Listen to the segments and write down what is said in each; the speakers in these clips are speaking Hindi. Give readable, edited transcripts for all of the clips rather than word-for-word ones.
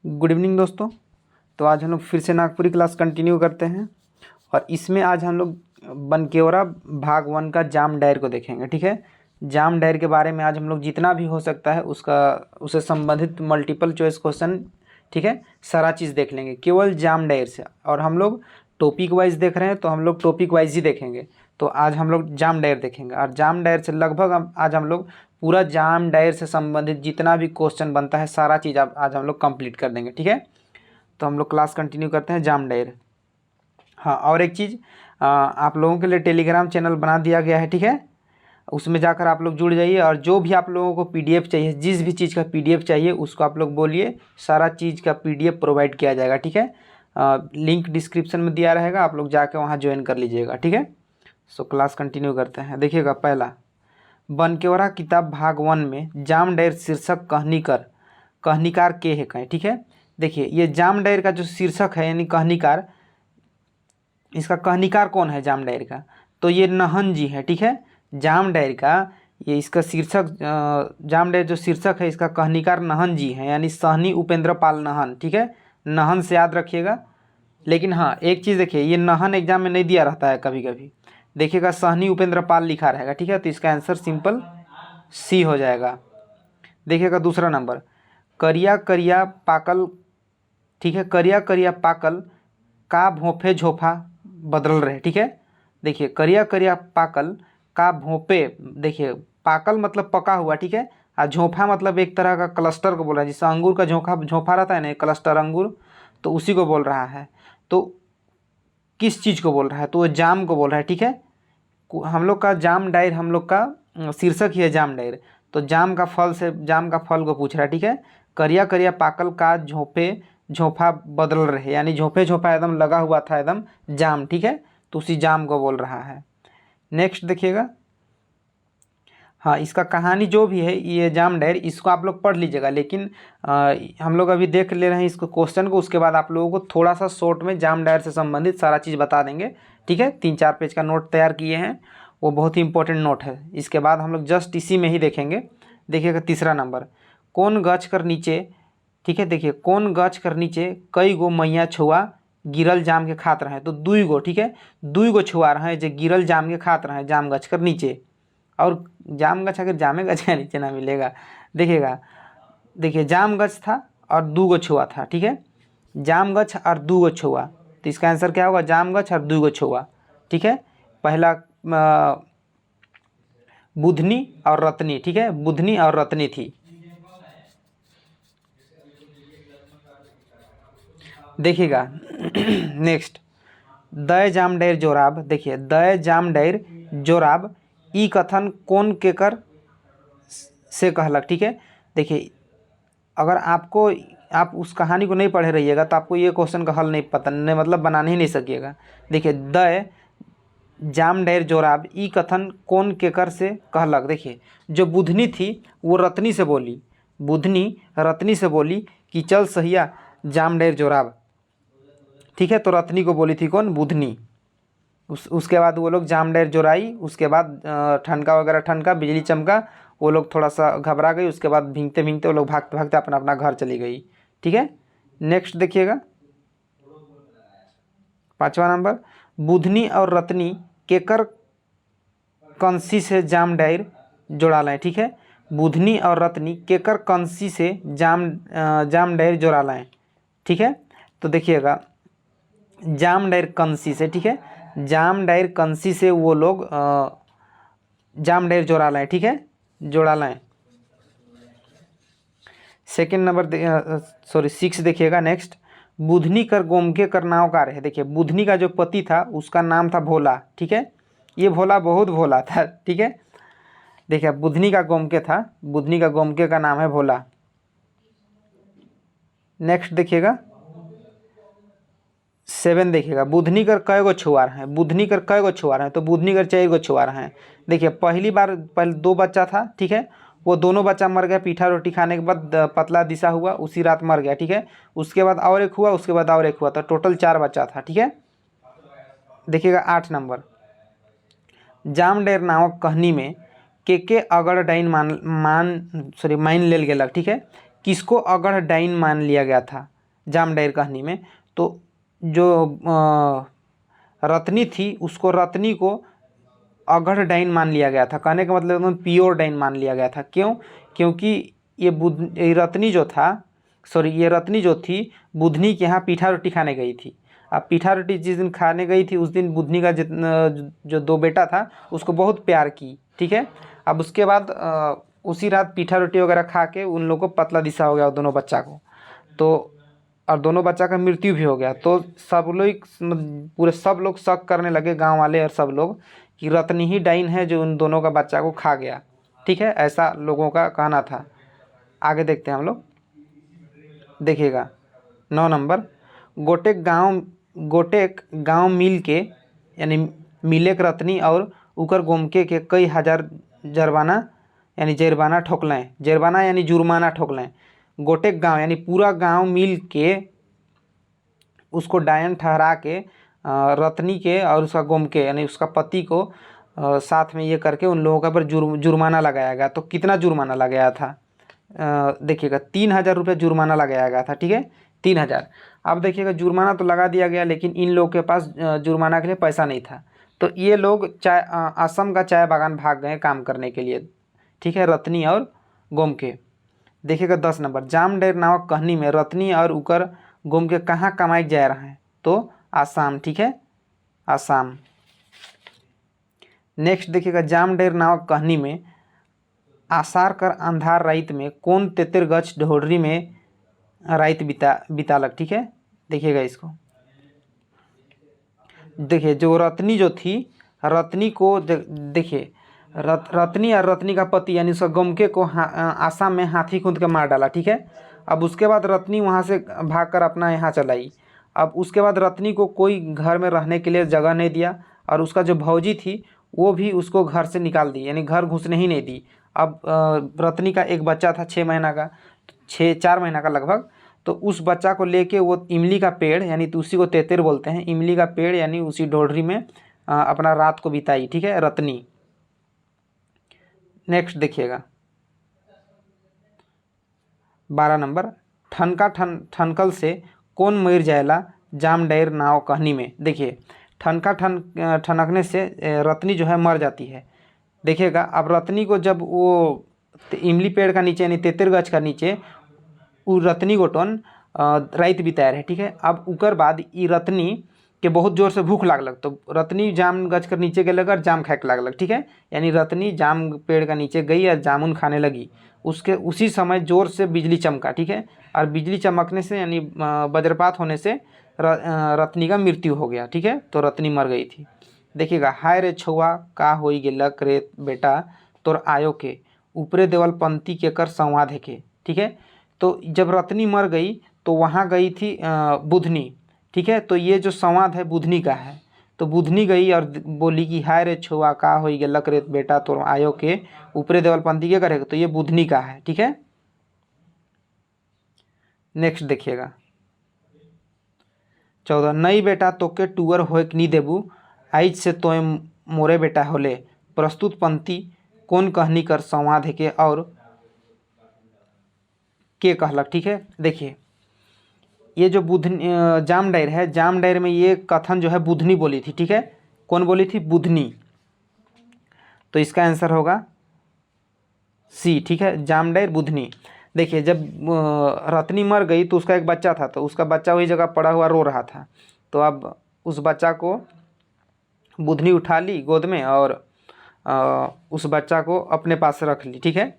गुड इवनिंग दोस्तों। तो आज हम लोग फिर से नागपुरी क्लास कंटिन्यू करते हैं और इसमें आज हम लोग बनकेवरा भाग 1 का जाम डायर को देखेंगे। ठीक है, जाम डायर के बारे में आज हम लोग जितना भी हो सकता है उससे संबंधित मल्टीपल चॉइस क्वेश्चन, ठीक है, सारा चीज़ देख लेंगे केवल जाम डायर से। और हम लोग टॉपिक वाइज देख रहे हैं तो हम लोग टॉपिक वाइज ही देखेंगे। तो आज हम लोग जाम डायर देखेंगे और जाम डायर से लगभग आज हम लोग पूरा जाम डायर से संबंधित जितना भी क्वेश्चन बनता है सारा चीज़ आज हम लोग कंप्लीट कर देंगे। ठीक है, तो हम लोग क्लास कंटिन्यू करते हैं जाम डायर। हाँ, और एक चीज़, आप लोगों के लिए टेलीग्राम चैनल बना दिया गया है। ठीक है, उसमें जाकर आप लोग जुड़ जाइए और जो भी आप लोगों को पीडीएफ चाहिए, जिस भी चीज़ का पीडीएफ चाहिए उसको आप लोग बोलिए, सारा चीज़ का पीडीएफ प्रोवाइड किया जाएगा। ठीक है, लिंक डिस्क्रिप्शन में दिया रहेगा, आप लोग जाकर वहाँ ज्वाइन कर लीजिएगा। ठीक है, सो क्लास कंटिन्यू करते हैं। देखिएगा, पहला बनकेवरा किताब भाग 1 में जाम डायर शीर्षक कहनीकार के है कहें। ठीक है, देखिए ये जाम डायर का जो शीर्षक है यानी कहनीकार, इसका कहनीकार कौन है जाम डायर का? तो ये नहन जी है। ठीक है, जाम डायर का ये इसका शीर्षक, जाम डायर जो शीर्षक है इसका कहनीकार नहन जी है, यानी सहनी उपेंद्र पाल नहन। ठीक है, नहन से याद रखिएगा। लेकिन हाँ, एक चीज़ देखिए, ये नहन एग्जाम में नहीं दिया रहता है, कभी कभी देखिएगा सहनी उपेंद्र पाल लिखा रहेगा। ठीक है, तो इसका आंसर सिंपल सी हो जाएगा। देखिएगा दूसरा नंबर, करिया करिया पाकल। ठीक है, करिया करिया पाकल का भोंपे झोफा बदल रहे। ठीक है, देखिए करिया करिया पाकल का भोंपे, देखिए पाकल मतलब पका हुआ। ठीक है, और झोंफा मतलब एक तरह का क्लस्टर को बोल रहा है, जिससे अंगूर का झोंफा रहता है ना, क्लस्टर अंगूर, तो उसी को बोल रहा है। तो किस चीज़ को बोल रहा है? तो वो जाम को बोल रहा है। ठीक है, हम लोग का जाम डायर, हम लोग का शीर्षक ही है जाम डायर, तो जाम का फल से, जाम का फल को पूछ रहा है। ठीक है, करिया करिया पाकल का झोंफा बदल रहे, यानी झोंपे झोंपा एकदम लगा हुआ था एकदम जाम। ठीक है, तो उसी जाम को बोल रहा है। नेक्स्ट देखिएगा, हाँ, इसका कहानी जो भी है ये जाम डायर, इसको आप लोग पढ़ लीजिएगा। लेकिन हम लोग अभी देख ले रहे हैं इसको क्वेश्चन को, उसके बाद आप लोगों को थोड़ा सा शॉर्ट में जाम डायर से संबंधित सारा चीज़ बता देंगे। ठीक है, 3-4 पेज का नोट तैयार किए हैं, वो बहुत ही इंपॉर्टेंट नोट है। इसके बाद हम लोग जस्ट इसी में ही देखेंगे। देखिएगा तीसरा नंबर, कौन गछ कर नीचे। ठीक है, देखिए कौन गछ कर नीचे कई गो मैया छुआ गिरल जाम के खात रहे। तो 2 गो, ठीक है, 2 गो छुआ रहे जो गिरल जाम के खात रहे, जाम गछ कर नीचे। और जाम गछ अगर जामे गछ के नीचे ना मिलेगा, देखिएगा, देखिए जाम गछ था और 2 गो छुआ था। ठीक है, जाम गछ और 2 गो छुआ, तो इसका आंसर क्या होगा? जाम गछ और 2 गो छुआ। ठीक है, पहला बुधनी और रत्नी। ठीक है, बुधनी और रत्नी थी। देखिएगा नेक्स्ट, दय जाम डायर जोराब। देखिए दय जाम डायर जोराब ई कथन कौन केकर से कहलक। ठीक है, देखिए अगर आपको, आप उस कहानी को नहीं पढ़े रहिएगा तो आपको ये क्वेश्चन का हल नहीं पता, नहीं मतलब बनाने ही नहीं सकिएगा। देखिए दय जाम डायर जोराब ई कथन कौन केकर से कहलक। देखिए जो बुधनी थी वो रत्नी से बोली, बुधनी रत्नी से बोली कि चल सहिया जाम डायर जोराब। ठीक है, तो रत्नी को बोली थी कौन? बुधनी। उसके बाद वो लोग जाम डायर जोराई, उसके बाद ठनका वगैरह ठनका, बिजली चमका, वो लोग थोड़ा सा घबरा गई, उसके बाद भींगते भींगते वो लोग भागते भागते अपना अपना घर चली गई। ठीक है, नेक्स्ट देखिएगा 5वां नंबर, बुधनी और रत्नी केकर कंसी से जाम डायर जोड़ा लाएँ। ठीक है, बुधनी और रत्नी केकर कंसी से जाम डायर जोड़ा लाएँ। ठीक है, तो देखिएगा जाम डायर कंसी से। ठीक है, जाम डायर कंसी से वो लोग जाम डायर जोड़ा लाएँ। ठीक है, जोड़ा लाएँ। सेकेंड नंबर, सॉरी 6 देखिएगा नेक्स्ट, बुधनी कर गोमके कर नाव का रहे। देखिए बुधनी का जो पति था उसका नाम था भोला। ठीक है, ये भोला बहुत भोला था। ठीक है, देखिए बुधनी का गोमके था, बुधनी का गोमके का नाम है भोला। नेक्स्ट देखिएगा 7 देखिएगा, बुधनी कर कई गो छुआर हैं। बुधनी कर कई गो छुआर हैं? तो बुधनी कर 4 गो छुआर हैं। देखिए पहले 2 बच्चा था। ठीक है, वो दोनों बच्चा मर गया, पीठा रोटी खाने के बाद पतला दिशा हुआ, उसी रात मर गया। ठीक है, उसके बाद और एक हुआ, उसके बाद और एक हुआ, तो टोटल 4 बच्चा था। ठीक है, देखिएगा 8 नंबर, जाम डायर नामक कहानी में के अगड़ डाइन माइन लेल गेलक। ठीक है, किसको अगड़ डाइन मान लिया गया था? जाम डायर कहानी में। तो जो रत्नी थी उसको रत्नी को अगढ़ डाइन मान लिया गया था। कहने का मतलब एकदम प्योर डाइन मान लिया गया था। क्यों? क्योंकि ये रत्नी जो था, सॉरी, ये रत्नी जो थी बुधनी के यहाँ पीठा रोटी खाने गई थी। अब पीठा रोटी जिस दिन खाने गई थी उस दिन बुधनी का जो दो बेटा था उसको बहुत प्यार की, ठीक है। अब उसके बाद उसी रात पीठा रोटी वगैरह खा के उन लोगों को पतला दिशा हो गया दोनों बच्चा को, तो और दोनों बच्चा का मृत्यु भी हो गया। तो सब लोग पूरे सब लोग शक करने लगे, गांव वाले और सब लोग, कि रत्नी ही डाइन है जो उन दोनों का बच्चा को खा गया, ठीक है। ऐसा लोगों का कहना था। आगे देखते हैं हम लोग, देखिएगा 9 नंबर। गोटेक गांव मिल के यानी मिलेक रत्नी और उकर गोमके के कई हजार जरबाना यानी जरबाना ठोकलें। जरबाना यानी जुर्माना ठोकलें। गोटेक गांव यानी पूरा गांव मिल के उसको डायन ठहरा के रत्नी के और उसका गोमके यानी उसका पति को साथ में ये करके उन लोगों का पर जुर्माना लगाया गया। तो कितना जुर्माना लगाया था? देखिएगा 3,000 रुपये जुर्माना लगाया गया था, ठीक है, 3,000। अब देखिएगा जुर्माना तो लगा दिया गया, लेकिन इन लोगों के पास जुर्माना के लिए पैसा नहीं था। तो ये लोग असम का चाय बागान भाग गए काम करने के लिए, ठीक है, रत्नी और गोमके। देखिएगा 10 नंबर। जाम डायर नामक कहानी में रत्नी और उकर गोमके कहाँ कमाई जा रहे हैं? तो आसाम, ठीक है, आसाम। नेक्स्ट देखिएगा, जाम डायर नामक कहानी में आसार कर अंधार रात में कौन 73 गछ ढोडरी में रात बितालक, ठीक है। देखिएगा इसको, देखिए जो रत्नी जो थी, रत्नी को देखिए रत्नी और रत्नी का पति यानी उसका गोमके को आसाम में हाथी खुद के मार डाला, ठीक है। अब उसके बाद रत्नी वहाँ से भागकर अपना यहाँ चलाई। अब उसके बाद रत्नी को कोई घर में रहने के लिए जगह नहीं दिया, और उसका जो भौजी थी वो भी उसको घर से निकाल दी, यानी घर घुसने ही नहीं दी। अब रत्नी का एक बच्चा था 6 महीना का, 4 महीना का लगभग। तो उस बच्चा को लेके वो इमली का पेड़ यानी तो उसी को तेतर बोलते हैं, इमली का पेड़ यानी उसी ढोढरी में अपना रात को बिताई, ठीक है, रत्नी। नेक्स्ट देखिएगा 12 नंबर। ठनकल से कौन मर जाएला जाम डायर नाव कहानी में? देखिए ठनकने से रत्नी जो है मर जाती है। देखिएगा अब रत्नी को जब वो इमली पेड़ का नीचे यानी 73 गछ का नीचे वो रत्नी गोटन रात बिताए रहे, ठीक है। अब उकर बाद ई रत्नी के बहुत जोर से भूख लागलक, तो रत्नी जाम गछ कर नीचे गेलक और जाम खाए लागलक, ठीक है। यानी रत्नी जाम पेड़ का नीचे गई और जामुन खाने लगी। उसके उसी समय जोर से बिजली चमका, ठीक है, और बिजली चमकने से यानी वज्रपात होने से रत्नी का मृत्यु हो गया, ठीक है। तो रत्नी मर गई थी। देखिएगा, हाय रे छुआ का होई गेलक रे बेटा तोर आयो के ऊपरे देवल पंक्ति के कर संवाद है के, ठीक है। तो जब रत्नी मर गई तो वहाँ गई थी बुधनी, ठीक है। तो ये जो संवाद है बुधनी का है। तो बुधनी गई और बोली कि हाय रे छुआ का होई गेलक रे बेटा तोर आयो के ऊपरे देवल पंक्ति के करेगा, तो ये बुधनी का है, ठीक है। नेक्स्ट देखिएगा 14। नई बेटा तोके टूअर होए नहीं देबू आइज से तोय मोरे बेटा होले। प्रस्तुत पंक्ति कौन कहनी कर संवाद है के और के कहलक, ठीक है। देखिए ये जो जाम डायर है, जाम डायर में ये कथन जो है बुधनी बोली थी, ठीक है। कौन बोली थी? बुधनी। तो इसका आंसर होगा सी, ठीक है, जाम डायर बुधनी। देखिए जब रत्नी मर गई तो उसका एक बच्चा था, तो उसका बच्चा वही जगह पड़ा हुआ रो रहा था। तो अब उस बच्चा को बुधनी उठा ली गोद में और उस बच्चा को अपने पास रख ली, ठीक है।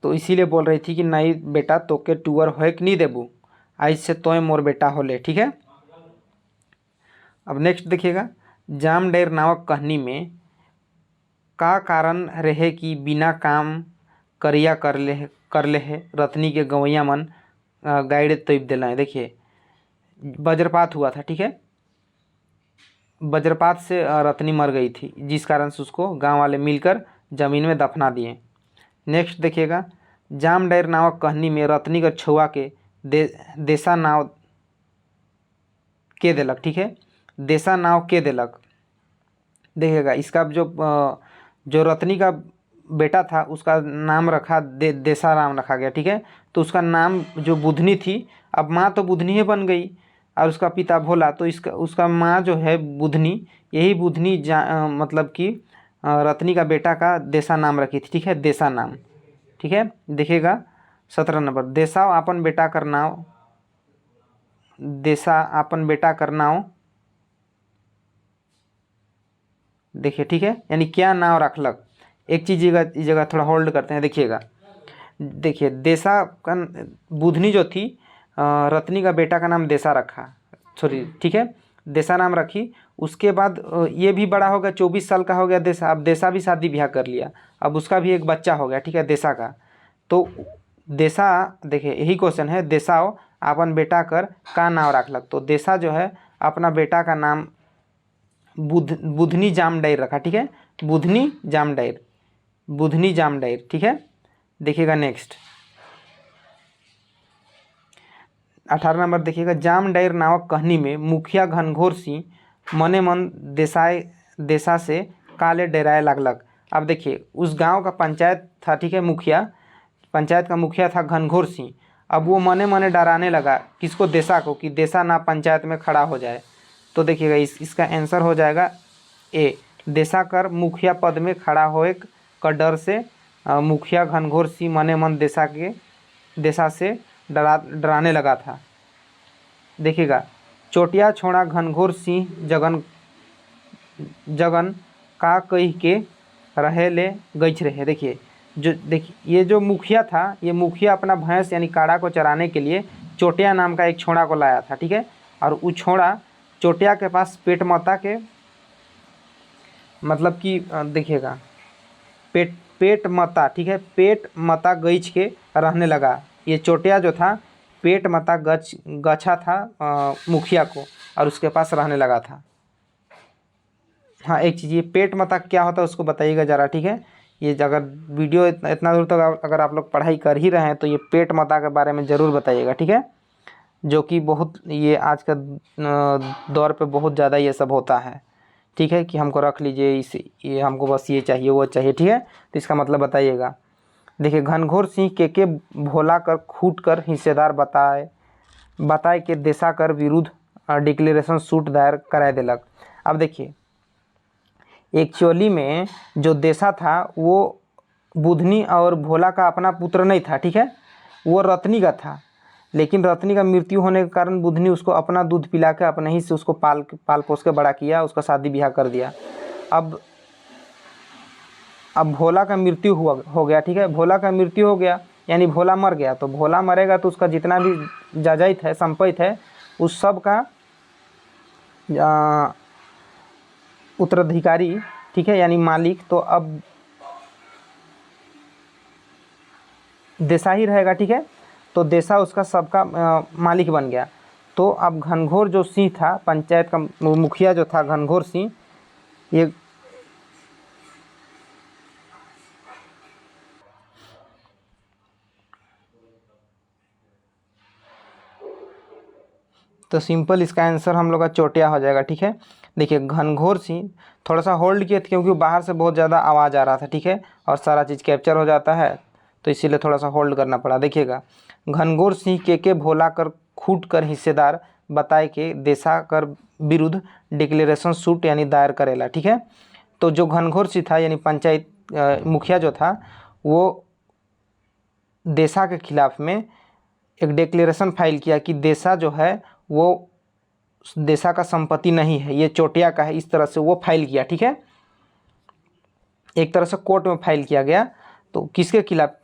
तो इसीलिए बोल रही थी कि नहीं बेटा तोके टूअर होए नहीं देबू आज से तोय मोर बेटा होले, ठीक है। अब नेक्स्ट देखिएगा, जाम डायर नामक कहानी में का कारण रहे कि बिना काम करिया कर ले है रत्नी के गवैया मन गाइड तैब दिलाएँ। देखिए वज्रपात हुआ था, ठीक है। वज्रपात से रत्नी मर गई थी, जिस कारण से उसको गांव वाले मिलकर ज़मीन में दफना दिए। नेक्स्ट देखिएगा, जाम डायर नामक कहानी में रत्नी का छुआ के देसा नाव के देलक, ठीक है, देसा नाव के देलक। देखिएगा इसका जो रत्नी का बेटा था उसका नाम रखा देसा नाम रखा गया, ठीक है। तो उसका नाम जो बुधनी थी, अब माँ तो बुधनी ही बन गई और उसका पिता भोला, तो उसका माँ जो है बुधनी, यही बुधनी मतलब कि रत्नी का बेटा का देसा नाम रखी थी। ठीक है, देसा नाम। ठीक है, देखिएगा 17 नंबर, देसा आपन बेटा कर नाव, देसा आपन बेटा कर नाव। देखिए, ठीक है, यानी क्या नाव रखलक। एक चीज जगह थोड़ा होल्ड करते हैं, देखिएगा। देखिए, देसा का बुधनी जो थी, रत्नी का बेटा का नाम देसा रखा, सॉरी, ठीक है, देसा नाम रखी। उसके बाद ये भी बड़ा हो गया, 24 साल का हो गया देसा। अब देसा भी शादी ब्याह कर लिया, अब उसका भी एक बच्चा हो गया, ठीक है, देसा का। तो देसा, देखिए यही क्वेश्चन है, देसाओ अपन बेटा कर का नाम रखलक। तो देसा जो है अपना बेटा का नाम बुधनी जामडाइर रखा। ठीक है, बुधनी जामडाइर, बुधनी जामडाइर। ठीक है, देखिएगा नेक्स्ट 18 नंबर देखिएगा, जामडाइर नामक कहानी में मुखिया घनघोर सिंह मने मन देसा से काले डेराए लगलक। अब देखिए, उस गांव का पंचायत था, ठीक है, मुखिया, पंचायत का मुखिया था घनघोर सिंह। अब वो मने मने डराने लगा किसको, देसा को, कि देसा ना पंचायत में खड़ा हो जाए। तो देखिएगा इसका आंसर हो जाएगा ए, देसा कर मुखिया पद में खड़ा होए का डर से मुखिया घनघोर सिंह मने मन देसा से डराने लगा था। देखिएगा, चोटिया छोड़ा घनघोर सिंह जगन का कही के रहे ले गई रहे। देखिए, ये जो मुखिया था, ये मुखिया अपना भैंस यानी काड़ा को चराने के लिए चोटिया नाम का एक छोड़ा को लाया था। ठीक है, और वो छोड़ा चोटिया के पास पेट माता के, मतलब कि देखिएगा, पेट माता, ठीक है, पेट माता गईच के रहने लगा। ये चोटिया जो था पेट माता गछा था मुखिया को, और उसके पास रहने लगा था। हाँ, एक चीज़, ये पेट माता क्या होता है उसको बताइएगा ज़रा। ठीक है, ये अगर वीडियो इतना दूर तक अगर आप लोग पढ़ाई कर ही रहे हैं तो ये पेट माता के बारे में ज़रूर बताइएगा। ठीक है, जो कि बहुत, ये आज का दौर पे बहुत ज़्यादा ये सब होता है। ठीक है, कि हमको रख लीजिए, ये हमको बस ये चाहिए वो चाहिए। ठीक है, तो इसका मतलब बताइएगा। देखिए, घनघोर सिंह के भोला कर खूट कर हिस्सेदार बताए के देसा कर विरुद्ध डिक्लेरेशन सूट दायर कराए दिलक। अब देखिए, एक्चुअली में जो देसा था वो बुधनी और भोला का अपना पुत्र नहीं था। ठीक है, वो रत्नी का था, लेकिन रत्नी का मृत्यु होने के कारण बुधनी उसको अपना दूध पिला के अपने ही से उसको पाल पोस के बड़ा किया, उसका शादी ब्याह कर दिया। अब भोला का मृत्यु हो गया। ठीक है, भोला का मृत्यु हो गया यानी भोला मर गया। तो भोला मरेगा तो उसका जितना भी जायदाद है, संपत्ति है, उस सब का उत्तराधिकारी, ठीक है, यानी मालिक, तो अब देसा ही रहेगा। ठीक है, तो देसा उसका सबका मालिक बन गया। तो अब घनघोर जो सिंह था, पंचायत का मुखिया जो था घनघोर सिंह, ये तो सिंपल इसका आंसर हम लोग का चोटिया हो जाएगा। ठीक है, देखिए, घनघोर सिंह, थोड़ा सा होल्ड किए थे क्योंकि बाहर से बहुत ज़्यादा आवाज़ आ रहा था। ठीक है, और सारा चीज़ कैप्चर हो जाता है, तो इसीलिए थोड़ा सा होल्ड करना पड़ा। देखिएगा, घनघोर सिंह के भोला कर खूट कर हिस्सेदार बताए के देसा कर विरुद्ध डिक्लेरेशन सूट यानी दायर करेला। ठीक है, तो जो घनघोर सिंह था यानी पंचायत मुखिया जो था, वो देसा के खिलाफ में एक डिक्लेरेशन फाइल किया कि देसा जो है वो देसा का संपत्ति नहीं है, ये चोटिया का है। इस तरह से वो फाइल किया। ठीक है, एक तरह से कोर्ट में फाइल किया गया। तो किसके खिलाफ,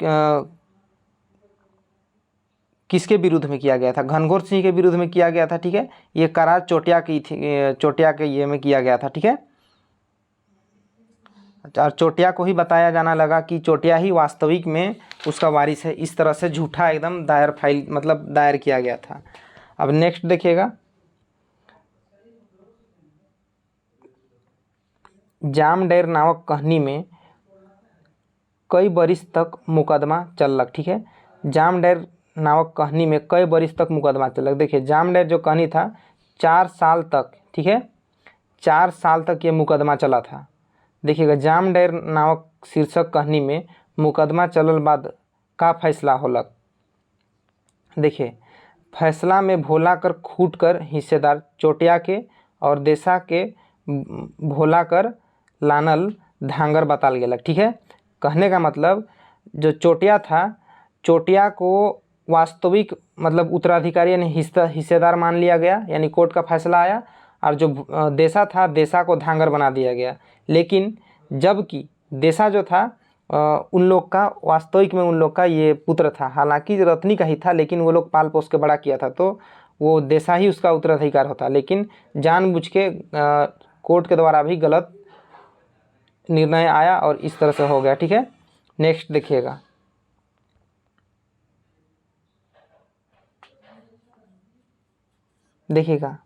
किसके विरुद्ध में किया गया था? घनघोर सिंह के विरुद्ध में किया गया था। ठीक है, ये करार चोटिया की थी, चोटिया के ये में किया गया था। ठीक है, और चोटिया को ही बताया जाना लगा कि चोटिया ही वास्तविक में उसका वारिस है। इस तरह से झूठा एकदम दायर किया गया था। अब नेक्स्ट देखिएगा, जामडाइर नामक कहानी में कई बरिस तक मुकदमा चललक। ठीक है, जामडाइर नामक कहानी में कई बरिस तक मुकदमा चललक। देखिए, जामडाइर जो कहानी था 4 साल तक, ठीक है, 4 साल तक ये मुकदमा चला था। देखिएगा, जामडाइर नामक शीर्षक कहानी में मुकदमा चलल बाद का फैसला होलक। देखिए, फैसला में भोला कर खूट कर हिस्सेदार चोटिया के और देशा के भोला कर लानल धांगर बताल गेलक। ठीक है, कहने का मतलब जो चोटिया था, चोटिया को वास्तविक मतलब उत्तराधिकारी यानी हिस्सेदार मान लिया गया, यानी कोर्ट का फैसला आया, और जो देशा था, देशा को धांगर बना दिया गया। लेकिन जबकि देशा जो था उन लोग का वास्तविक में उन लोग का ये पुत्र था, हालांकि रत्नी का ही था, लेकिन वो लोग पाल पोस के बड़ा किया था, तो वो देशा ही उसका उत्तराधिकार होता। लेकिन जानबूझ के कोर्ट के द्वारा भी गलत निर्णय आया और इस तरह से हो गया। ठीक है, नेक्स्ट देखिएगा। देखिएगा,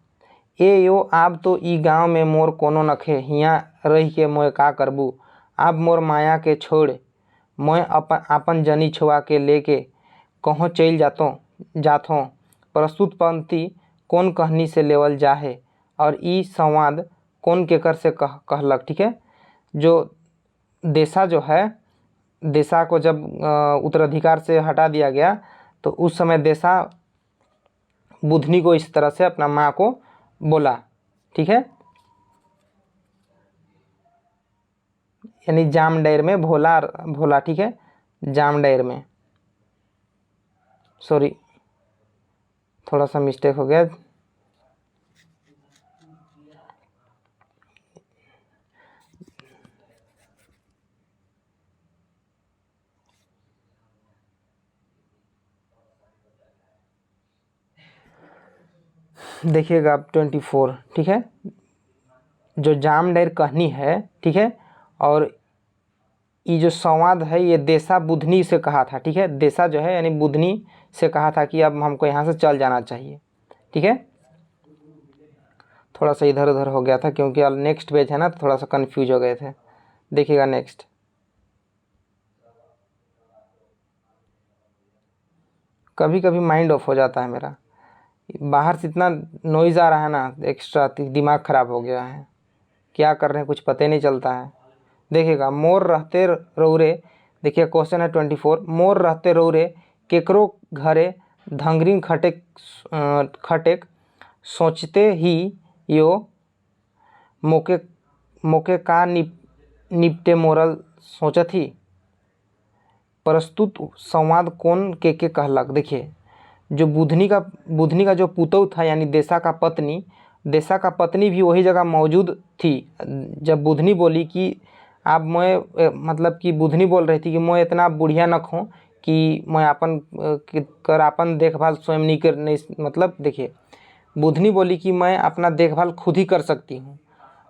ए यो आब तो ई गाँव में मोर कोनो नखे, हियाँ रह के मोय का करबू, आब मोर माया के छोड़ मैं अपन जनी छुआ के लेके कहों चल जाथों। प्रस्तुत पंक्ति कौन कहनी से लेवल जाहे और ई संवाद कौन केकर से कहलक। ठीक है, जो देशा जो है, देशा को जब उत्तराधिकार से हटा दिया गया तो उस समय देशा बुधनी को इस तरह से अपना माँ को बोला। ठीक है, यानी जामडैर में भोला। ठीक है, जामडैर में, सॉरी थोड़ा सा मिस्टेक हो गया। देखिएगा 24। ठीक है, जो जामडैर कहनी है, ठीक है, और ये जो संवाद है ये देशा बुधनी से कहा था। ठीक है, देशा जो है यानी बुधनी से कहा था कि अब हमको यहाँ से चल जाना चाहिए। ठीक है, थोड़ा सा इधर उधर हो गया था क्योंकि अब नेक्स्ट पेज है ना, तो थोड़ा सा कंफ्यूज हो गए थे। देखिएगा नेक्स्ट, कभी कभी माइंड ऑफ हो जाता है मेरा, बाहर से इतना नॉइज़ आ रहा है ना एक्स्ट्रा, दिमाग ख़राब हो गया है, क्या कर रहे हैं कुछ पता नहीं चलता है। देखिएगा, मोर रहते रौरे, देखिए क्वेश्चन है 24, मोर रहते रौरे केकरो घरे धंगरी खटेक सोचते ही यो मोके का निपटे मोरल सोचत ही। प्रस्तुत संवाद कौन के कहलक। देखिए, जो बुधनी का जो पुतौ था यानी देशा का पत्नी भी वही जगह मौजूद थी जब बुधनी बोली कि आप मैं मतलब कि बुधनी बोल रही थी कि मैं इतना बुढ़िया न हूँ कि मैं अपन देखभाल स्वयं नहीं मतलब देखिए, बुधनी बोली कि मैं अपना देखभाल खुद ही कर सकती हूँ,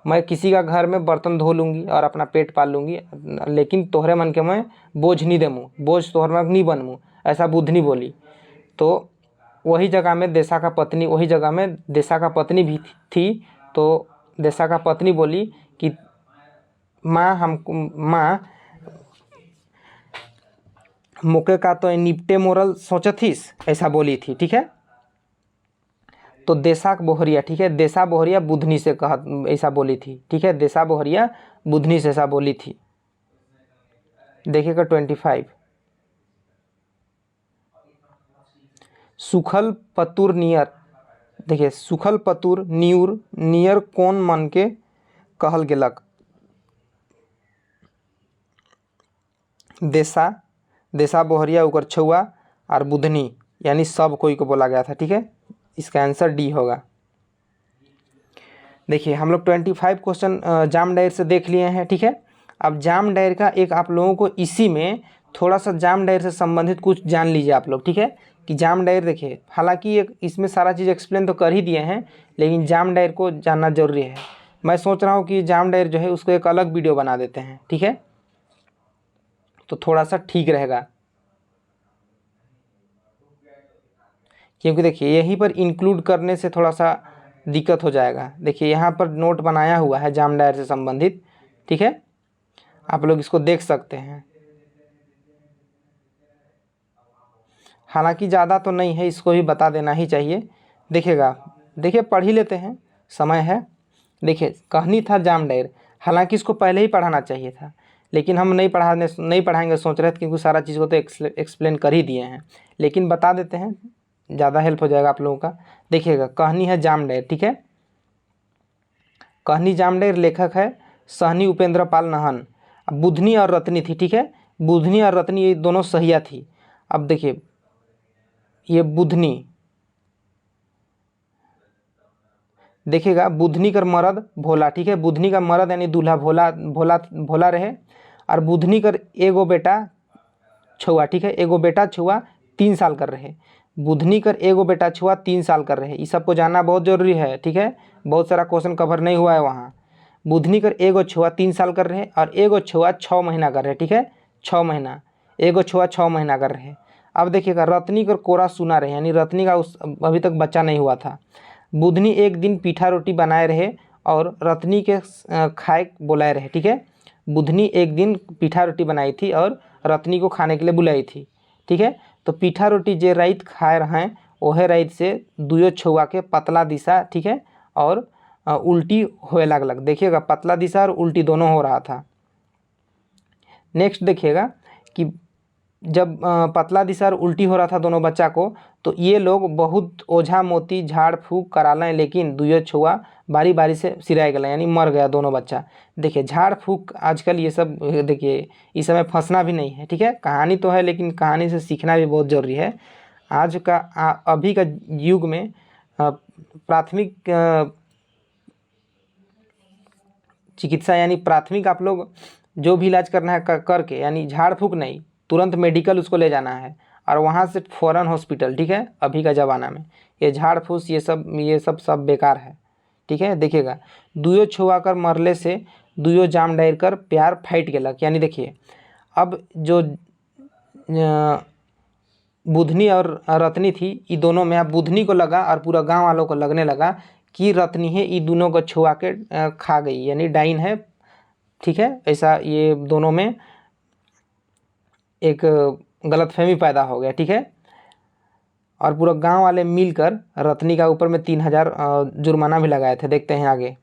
मैं किसी का घर में बर्तन धो लूँगी और अपना पेट पाल लूँगी, लेकिन तोहरे मन के मैं बोझ नहीं देमूँ, बोझ तोहरे मन नहीं बनमूँ, ऐसा बुधनी बोली। तो वही जगह में देशा का पत्नी भी थी। तो देशा का पत्नी बोली कि माँ मोके का तो निपटे मोरल सोचथिस, ऐसा बोली थी। ठीक है, तो देशा बोहरिया, ठीक है, देशा बोहरिया बुधनी से ऐसा बोली थी। ठीक है, देशा बोहरिया बुधनी से ऐसा बोली थी। देखिएगा 25, सुखल पतुर नियर। देखिए, सुखल पतुर नियर कौन मन के कहल गेलक। देशा बोहरिया उकर छुआ और बुधनी यानी सब कोई को बोला गया था। ठीक है, इसका आंसर डी होगा। देखिए, हम लोग 25 क्वेश्चन जामडैर से देख लिए हैं। ठीक है, अब जामडैर का एक आप लोगों को इसी में थोड़ा सा जामडैर से संबंधित कुछ जान लीजिए आप लोग। ठीक है, कि जामडैर देखिए, हालांकि एक इसमें सारा चीज़ एक्सप्लेन तो कर ही दिए हैं, लेकिन जामडैर को जानना जरूरी है। मैं सोच रहा हूँ कि जामडैर जो है उसको एक अलग वीडियो बना देते हैं। ठीक है, तो थोड़ा सा ठीक रहेगा, क्योंकि देखिए यहीं पर इंक्लूड करने से थोड़ा सा दिक्कत हो जाएगा। देखिए, यहाँ पर नोट बनाया हुआ है जामडैर से संबंधित। ठीक है, आप लोग इसको देख सकते हैं, हालांकि ज़्यादा तो नहीं है, इसको भी बता देना ही चाहिए। देखिएगा, देखिए पढ़ ही लेते हैं, समय है। देखिए, कहानी था जामडैर, हालांकि इसको पहले ही पढ़ाना चाहिए था, लेकिन हम नहीं पढ़ाएंगे सोच रहे थे, क्योंकि सारा चीज़ को तो एक्सप्लेन कर ही दिए हैं, लेकिन बता देते हैं ज़्यादा हेल्प हो जाएगा आप लोगों का। देखिएगा, कहानी है जाम डायर, ठीक है। कहानी जाम डायर, लेखक है सहनी उपेंद्र पाल नाहन। अब बुधनी और रत्नी थी, ठीक है। बुधनी और रत्नी ये दोनों सहिया थी। अब देखिए, ये बुधनी, देखिएगा बुधनी कर मरद भोला, ठीक है। बुधनी का मरद यानी दूल्हा भोला भोला भोला रहे। और बुधनी कर एगो बेटा छुआ, ठीक है। एगो बेटा छुआ 3 साल कर रहे। बुधनी कर एगो बेटा छुआ 3 साल कर रहे। इस सबको जानना बहुत जरूरी है, ठीक है। बहुत सारा क्वेश्चन कवर नहीं हुआ है वहाँ। बुधनी कर एगो छुआ 3 साल कर रहे और एगो छुआ 6 महीना कर रहे, ठीक है। 6 महीना, एगो छुआ 6 महीना कर रहे। अब देखिएगा, रत्नी कर कोरा सुना रहे, यानी रत्नी का उस अभी तक बच्चा नहीं हुआ था। बुधनी एक दिन पीठा रोटी बनाए रहे और रत्नी के खाए बुलाए रहे, ठीक है। बुधनी एक दिन पीठा रोटी बनाई थी और रत्नी को खाने के लिए बुलाई थी, ठीक है। तो पीठा रोटी जे राइत खाए रहे ओहे राइत से दुयो छुआ के पतला दिशा, ठीक है, और उल्टी होए लगलक। देखिएगा, पतला दिशा और उल्टी दोनों हो रहा था। नेक्स्ट देखिएगा कि जब पतला दिशा और उल्टी हो रहा था दोनों बच्चा को, तो ये लोग बहुत ओझा मोती झाड़ फूक करा लें, लेकिन दुयो छुआ बारी बारी से सिराए गए, यानी मर गया दोनों बच्चा। देखिए, झाड़ फूक आजकल ये सब, देखिए इस समय फंसना भी नहीं है, ठीक है। कहानी तो है लेकिन कहानी से सीखना भी बहुत ज़रूरी है। आज का अभी का युग में प्राथमिक चिकित्सा यानी प्राथमिक आप लोग जो भी इलाज करना है करके, यानी झाड़ फूक नहीं, तुरंत मेडिकल उसको ले जाना है और वहाँ से फ़ौरन हॉस्पिटल, ठीक है। अभी का ज़माना में ये झाड़ फूस ये सब बेकार है, ठीक है। देखिएगा, दुयो छुआ कर मरले से दुयो जाम डायर कर प्यार फाइट गेलक। यानी देखिए, अब जो बुधनी और रत्नी थी, ये दोनों में अब बुधनी को लगा और पूरा गांव वालों को लगने लगा कि रत्नी है ये दोनों को छुआ के खा गई, यानी डाइन है, ठीक है। ऐसा ये दोनों में एक गलतफहमी पैदा हो गया, ठीक है। और पूरा गांव वाले मिलकर रत्नी का ऊपर में 3,000 जुर्माना भी लगाए थे। देखते हैं आगे।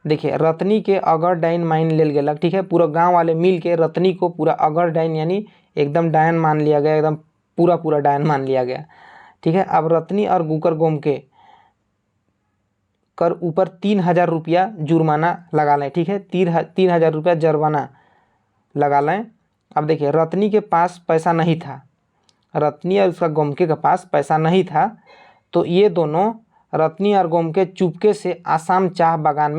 देखिए, रत्नी के अगर डाइन मान लेल गेलक, ठीक है। पूरा गांव वाले मिल के रत्नी को पूरा अगर डाइन यानी एकदम डायन मान लिया गया, एकदम पूरा डायन मान लिया गया, ठीक है। अब रत्नी और गुकर गोम के कर ऊपर 3,000 रुपया जुर्माना लगा लें, ठीक है। 3,000 रुपया जुर्माना लगा लें। अब देखिए, रत्नी के पास पैसा नहीं था, रत्नी और उसका गोमके के पास पैसा नहीं था, तो ये दोनों रत्नी और गोमके चुपके से आसाम चाह बागान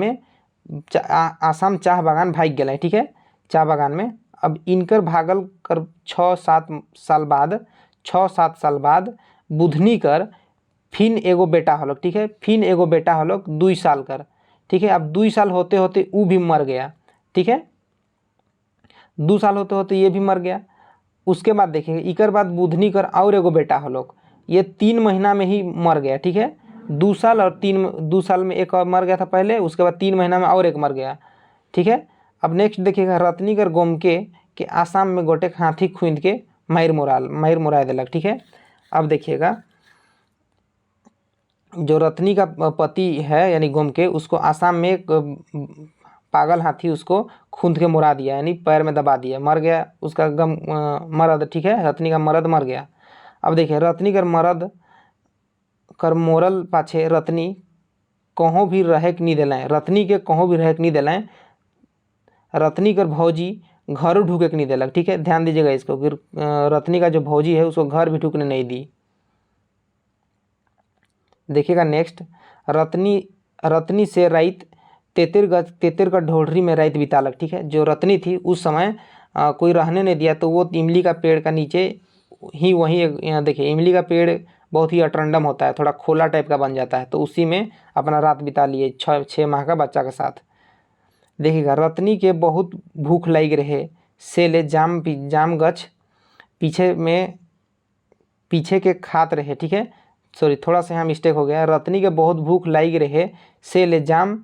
भाग गए, ठीक है, चाह बागान में। अब इनकर भागल कर 6-7 साल बाद बुधनी कर फिन एगो बेटा होलक, ठीक है। फिन एगो बेटा होलक 2 साल कर, ठीक है। अब 2 साल होते होते वो भी मर गया, ठीक है। 2 साल होते होते ये भी मर गया। उसके बाद देखिए, इकर बाद बुधनी कर और एगो बेटा होलक, ये 3 महीना में ही मर गया, ठीक है। 2 साल और 2 साल में एक और मर गया था पहले, उसके बाद 3 महीना में और एक मर गया, ठीक है। अब नेक्स्ट देखिएगा, रत्नी कर गोमके के आसाम में गोटे हाथी खूंद के मार मुरा दिलक, ठीक है। अब देखिएगा, जो रत्नी का पति है यानी गोमके, उसको आसाम में एक पागल हाथी उसको खूंद के मुरा दिया, यानी पैर में दबा दिया, मर गया उसका मर्द, ठीक है। रत्नी का मर्द मर गया। अब देखिए, रत्नी कर मर्द कर मोरल पाछे रत्नी कहों भी रहे के नहीं दिलाएं, रत्नी के कहों भी रहे के नहीं दिलाएं। रत्नी कर भौजी घर ढूके के नहीं दिलक, ठीक है। ध्यान दीजिएगा इसको, फिर रत्नी का जो भौजी है उसको घर भी ढूकने नहीं दी। देखिएगा नेक्स्ट, रत्नी से राइत तेतर का ढोढ़री में राइत बितालक, ठीक है। जो रत्नी थी उस समय कोई रहने नहीं दिया, तो वो इमली का पेड़ का नीचे ही वहीं, देखिए इमली का पेड़ बहुत ही अटरंडम होता है, थोड़ा खोला टाइप का बन जाता है, तो उसी में अपना रात बिता लिए 6 माह का बच्चा के साथ। देखिएगा, रत्नी के बहुत भूख लग रहे से ले जाम गछ पीछे के खात रहे, ठीक है। सॉरी, थोड़ा सा यहाँ मिस्टेक हो गया। रत्नी के बहुत भूख लग रहे से ले जाम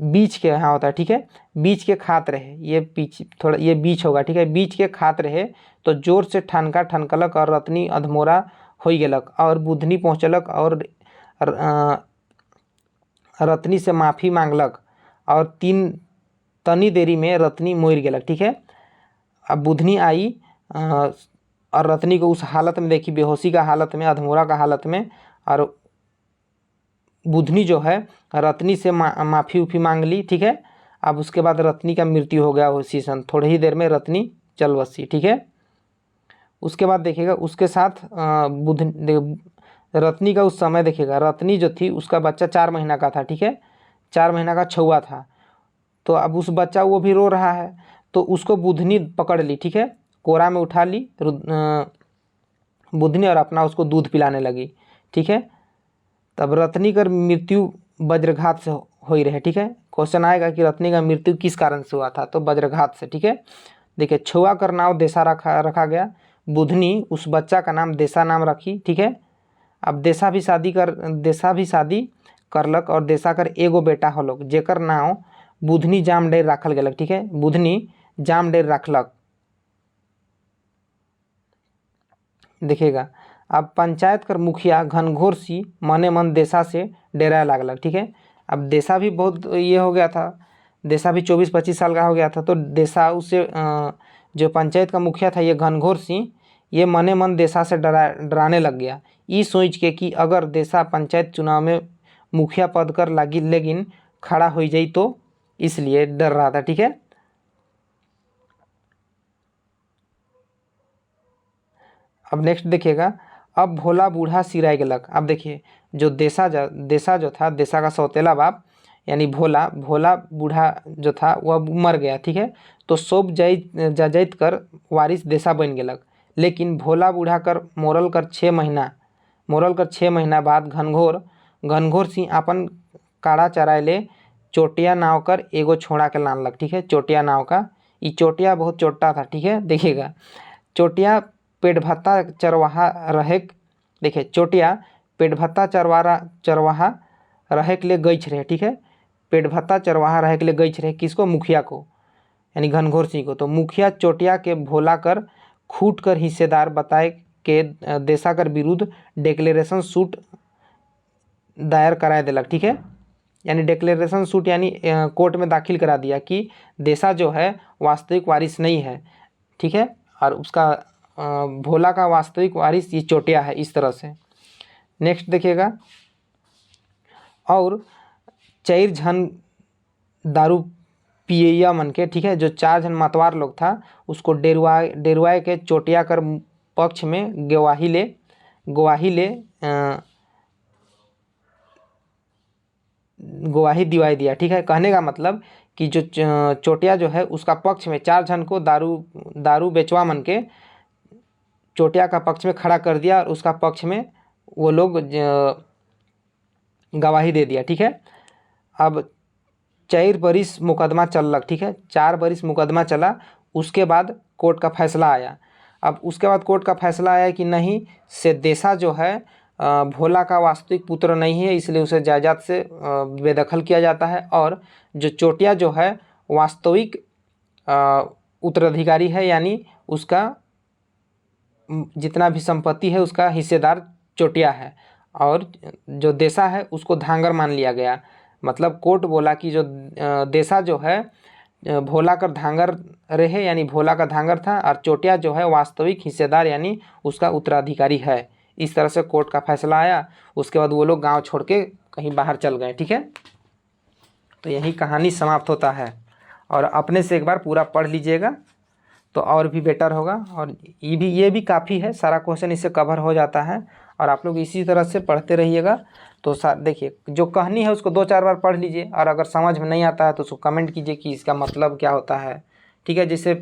बीच के यहाँ होता है, ठीक है, बीच के खात रहे, ये पीछे थोड़ा ये बीच होगा, ठीक है। बीच के खात रहे तो जोर से ठनकलक और रत्नी अधमोरा हो गेलक और बुधनी पहुँचलक और रत्नी से माफ़ी मांगलक और तनी देरी में रत्नी मोर गेलक, ठीक है। अब बुधनी आई और रत्नी को उस हालत में देखी, बेहोशी का हालत में, अधमोरा का हालत में, और बुधनी जो है रत्नी से माफ़ी उफ़ी मांग ली, ठीक है। अब उसके बाद रत्नी का मृत्यु हो गया उसी सन, थोड़ी ही देर में रत्नी चल बसी, ठीक है। उसके बाद देखिएगा उसके साथ रत्नी का उस समय देखिएगा, रत्नी जो थी उसका बच्चा 4 महीना का था, ठीक है, 4 महीना का छुआ था। तो अब उस बच्चा वो भी रो रहा है, तो उसको बुधनी पकड़ ली, ठीक है, कोरा में उठा ली बुधनी और अपना उसको दूध पिलाने लगी, ठीक है। तब रत्नी का मृत्यु वज्रघात से हो ही रहे, ठीक है। क्वेश्चन आएगा कि रत्नी का मृत्यु किस कारण से हुआ था, तो वज्रघात से, ठीक है। देखिए छुआ कर नाम देसा रखा गया, बुधनी उस बच्चा का नाम देसा नाम रखी, ठीक है। अब देसा भी शादी करलक और देसा कर एगो बेटा होलक, जेकर नाम बुधनी जामडेर राखल गेलक, ठीक है, बुधनी जामडेर रखलक। देखिएगा अब पंचायत कर मुखिया घनघोर सी मने मन देसा से डेराए लागलक, ठीक है। अब देसा भी बहुत ये हो गया था, देसा भी 24-25 साल का हो गया था, तो देसा उससे जो पंचायत का मुखिया था ये घनघोर सिंह, ये मने मन देसा से डराने लग गया, ये सोच के कि अगर देसा पंचायत चुनाव में मुखिया पद कर लगी लेकिन खड़ा हो जाई, तो इसलिए डर रहा था, ठीक है। अब नेक्स्ट देखिएगा, अब भोला बूढ़ा सिराय गेलक। अब देखिए जो देसा जो था, देसा का सौतेला बाप यानी भोला बूढ़ा जो था वह मर गया, ठीक है। तो सोब जजैत कर वारिस देसा बन गेलक, लेकिन भोला बूढ़ा कर मोरल कर 6 महीना बाद घनघोर सिंह अपन काड़ा चराय ले चोटिया नाव कर एगो छोड़ा के लानलक, ठीक है। चोटिया नाव का, ये चोटिया बहुत चोटा था, ठीक है। देखिएगा चोटिया पेट भत्ता चरवाहा रहे, देखिए चोटिया पेट भत्ता चरवाहा रहे के लिए गई रहे, ठीक है। पेट भत्ता चरवाहा रहे के लिए गई रहे, किसको, मुखिया को, यानी घनघोर सिंह को। तो मुखिया चोटिया के भोला कर खूट कर हिस्सेदार बताए के देसा कर विरुद्ध डिक्लेरेशन सूट दायर कराए दिलक, ठीक है। यानी डिक्लेरेशन सूट यानी कोर्ट में दाखिल करा दिया कि देसा जो है वास्तविक वारिस नहीं है, ठीक है, और उसका भोला का वास्तविक वारिस ये चोटिया है, इस तरह से। नेक्स्ट देखिएगा, और 4 जन दारू पियैया मन के, ठीक है, जो 4 जन मतवार लोग था उसको डेरवाए के चोटिया कर पक्ष में गवाही दिवाई दिया, ठीक है। कहने का मतलब कि जो चोटिया जो है उसका पक्ष में 4 जन को दारू बेचवा मन के चोटिया का पक्ष में खड़ा कर दिया और उसका पक्ष में वो लोग गवाही दे दिया, ठीक है। अब 4 बरिस मुकदमा चललक, ठीक है, 4 बरिस मुकदमा चला, उसके बाद कोर्ट का फैसला आया। अब उसके बाद कोर्ट का फैसला आया कि नहीं, से देसा जो है भोला का वास्तविक पुत्र नहीं है, इसलिए उसे जायदाद से बेदखल किया जाता है, और जो चोटिया जो है वास्तविक उत्तराधिकारी है, यानी उसका जितना भी संपत्ति है उसका हिस्सेदार चोटिया है, और जो देसा है उसको धांगर मान लिया गया। मतलब कोर्ट बोला कि जो देसा जो है भोला का धांगर रहे, यानी भोला का धांगर था, और चोटिया जो है वास्तविक हिस्सेदार यानी उसका उत्तराधिकारी है। इस तरह से कोर्ट का फैसला आया। उसके बाद वो लोग गांव छोड़ के कहीं बाहर चल गए, ठीक है। तो यही कहानी समाप्त होता है, और अपने से एक बार पूरा पढ़ लीजिएगा तो और भी बेटर होगा, और ये भी काफ़ी है, सारा क्वेश्चन इससे कवर हो जाता है, और आप लोग इसी तरह से पढ़ते रहिएगा। तो देखिए जो कहानी है उसको 2-4 बार पढ़ लीजिए, और अगर समझ में नहीं आता है तो उसको कमेंट कीजिए कि इसका मतलब क्या होता है, ठीक है। जैसे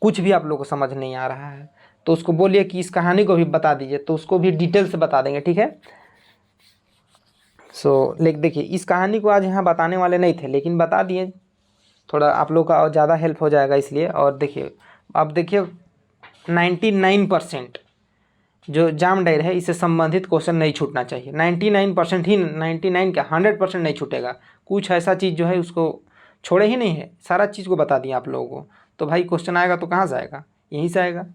कुछ भी आप लोग को समझ नहीं आ रहा है तो उसको बोलिए कि इस कहानी को भी बता दीजिए, तो उसको भी डिटेल से बता देंगे, ठीक है। देखिए इस कहानी को आज यहाँ बताने वाले नहीं थे, लेकिन बता दिए, थोड़ा आप लोग का और ज़्यादा हेल्प हो जाएगा इसलिए। और देखिए अब देखिए 99% जो जाम डायर है इससे संबंधित क्वेश्चन नहीं छूटना चाहिए। 99% ही, 99 क्या 100% नहीं छूटेगा। कुछ ऐसा चीज़ जो है उसको छोड़े ही नहीं है, सारा चीज़ को बता दिया आप लोगों को। तो भाई क्वेश्चन आएगा तो कहाँ से आएगा, यहीं से आएगा,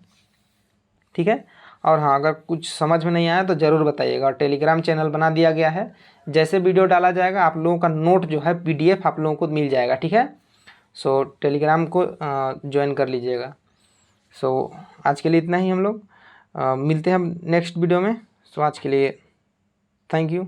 ठीक है। और हाँ, अगर कुछ समझ में नहीं आया तो ज़रूर बताइएगा। और टेलीग्राम चैनल बना दिया गया है, जैसे वीडियो डाला जाएगा आप लोगों का नोट जो है PDF आप लोगों को मिल जाएगा, ठीक है। टेलीग्राम को ज्वाइन कर लीजिएगा। सो आज के लिए इतना ही हम लोग मिलते हैं हम नेक्स्ट वीडियो में। सो आज के लिए थैंक यू।